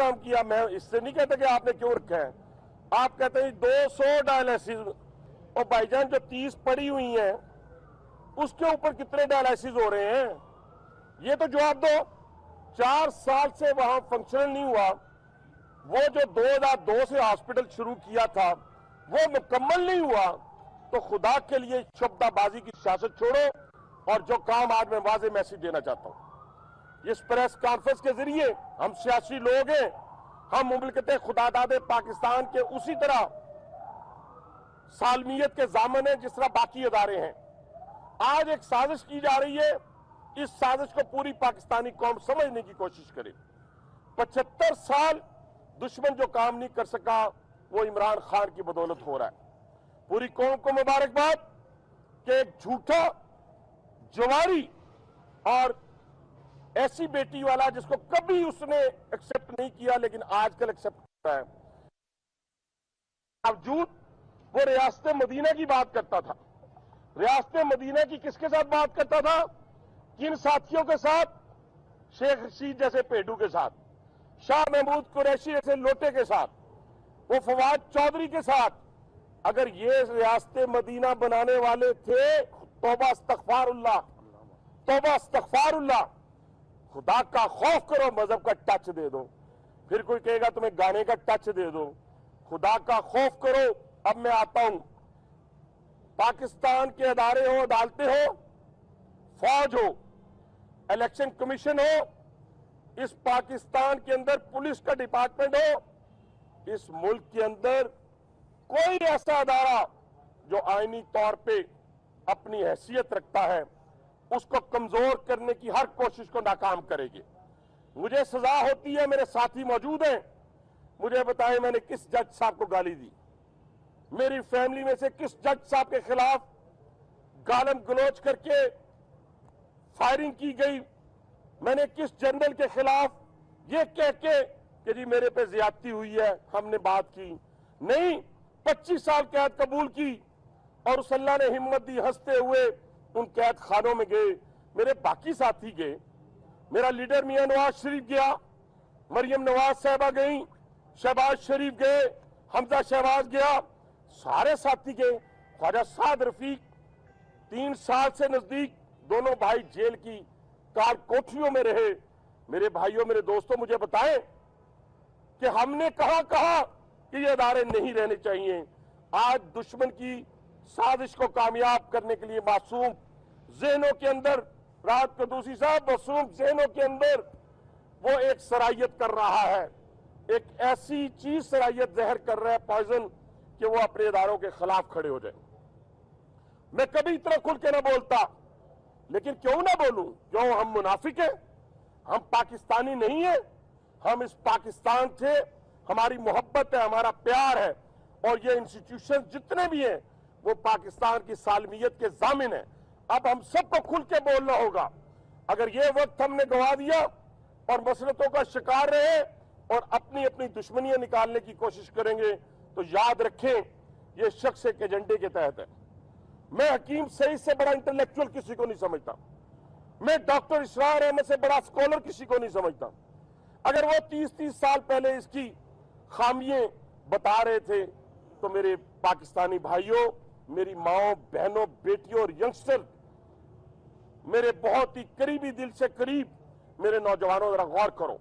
काम किया, मैं इससे नहीं कहता कि आपने क्यों रखा है। आप कहते हैं 200 डायलिसिस, और भाईजान जो 30 पड़ी हुई हैं उसके ऊपर कितने डायलिसिस हो रहे हैं, ये तो जवाब दो। 4 साल से वहां फंक्शनल नहीं हुआ। वो जो 2002 से हॉस्पिटल शुरू किया था वो मुकम्मल नहीं हुआ। तो खुदा के लिए शब्दाबाजी की सियासत छोड़ो, और जो काम आज मैं वाज़े मैसेज देना चाहता हूं इस प्रेस कॉन्फ्रेंस के जरिए, हम सियासी लोग हैं, हम मुमलिकत खुदादाद पाकिस्तान के उसी तरह सालमियत के जामन हैं जिस तरह बाकी अदारे हैं। आज एक साजिश की जा रही है, इस साजिश को पूरी पाकिस्तानी कौम समझने की कोशिश करे। 75 साल दुश्मन जो काम नहीं कर सका वो इमरान खान की बदौलत हो रहा है। पूरी कौम को मुबारकबाद कि एक झूठा जवारी और ऐसी बेटी वाला जिसको कभी उसने एक्सेप्ट नहीं किया लेकिन आजकल एक्सेप्ट कर रहा है, बावजूद वो रियासत मदीना की बात करता था। रियासत मदीना की किसके साथ बात करता था? किन साथियों के साथ? शेख रशीद जैसे पेडू के साथ, शाह महमूद कुरैशी जैसे लोटे के साथ, वो फवाद चौधरी के साथ। अगर ये रियासत मदीना बनाने वाले थे, तौबा अस्तगफारुल्लाह, तौबा अस्तगफारुल्लाह, खुदा का खौफ करो, मजहब का टच दे दो। फिर कोई कहेगा तुम्हें गाने का टच दे दो। खुदा का खौफ करो। अब मैं आता हूं, पाकिस्तान के अदारे हो, अदालतें हो, फौज हो, इलेक्शन कमीशन हो, इस पाकिस्तान के अंदर पुलिस का डिपार्टमेंट हो, इस मुल्क के अंदर कोई ऐसा अदारा जो आईनी तौर पे अपनी हैसियत रखता है उसको कमजोर करने की हर कोशिश को नाकाम करेगी। मुझे सजा होती है, मेरे साथी मौजूद हैं, मुझे बताएं मैंने किस जज साहब को गाली दी, मेरी फैमिली में से किस जज साहब के खिलाफ गालम गलोच करके फायरिंग की गई, मैंने किस जनरल के खिलाफ ये कह के कि जी मेरे पे ज्यादती हुई है हमने बात की। नहीं, 25 साल कैद कबूल की और उस अल्लाह ने हिम्मत दी, हंसते हुए उन कैद खानों में गए, मेरे बाकी साथी गए, मेरा लीडर मियां नवाज शरीफ गया, मरियम नवाज साहबा गई, शहबाज शरीफ गए, हमजा शहबाज गया, सारे साथी गए। ख्वाजा साद रफीक 3 साल से नजदीक दोनों भाई जेल की कार कोठरियों में रहे। मेरे भाइयों, मेरे दोस्तों, मुझे बताएं कि हमने कहा कि ये अदारे नहीं रहने चाहिए। आज दुश्मन की साजिश को कामयाब करने के लिए मासूम ज़हनों के अंदर, राहत क़दूसी साहब, मासूम ज़हनों के अंदर वो एक सरायत कर रहा है, एक ऐसी चीज सरायत जहर कर रहा है, पॉइजन, कि वो अपने इदारों के खिलाफ खड़े हो जाए। मैं कभी इतना खुल के ना बोलता, लेकिन क्यों ना बोलूं? क्यों? हम मुनाफिक हैं? हम पाकिस्तानी नहीं है? हम इस पाकिस्तान से हमारी मोहब्बत है, हमारा प्यार है, और ये इंस्टीट्यूशन जितने भी हैं वो पाकिस्तान की सालमियत के जामिन है। अब हम सबको खुल के बोलना होगा। अगर ये वक्त हमने गंवा दिया और मसलतों का शिकार रहे और अपनी अपनी दुश्मनियां निकालने की कोशिश करेंगे तो याद रखें, ये शख्स एक एजेंडे के तहत है। मैं हकीम सईद से बड़ा इंटेलेक्चुअल किसी को नहीं समझता, मैं डॉक्टर इसरार अहमद से बड़ा स्कॉलर किसी को नहीं समझता। अगर वो 30-30 साल पहले इसकी खामियां बता रहे थे तो मेरे पाकिस्तानी भाइयों, मेरी माओ, बहनों, बेटियों और यंगस्टर, मेरे बहुत ही करीबी दिल से करीब मेरे नौजवानों, जरा गौर करो।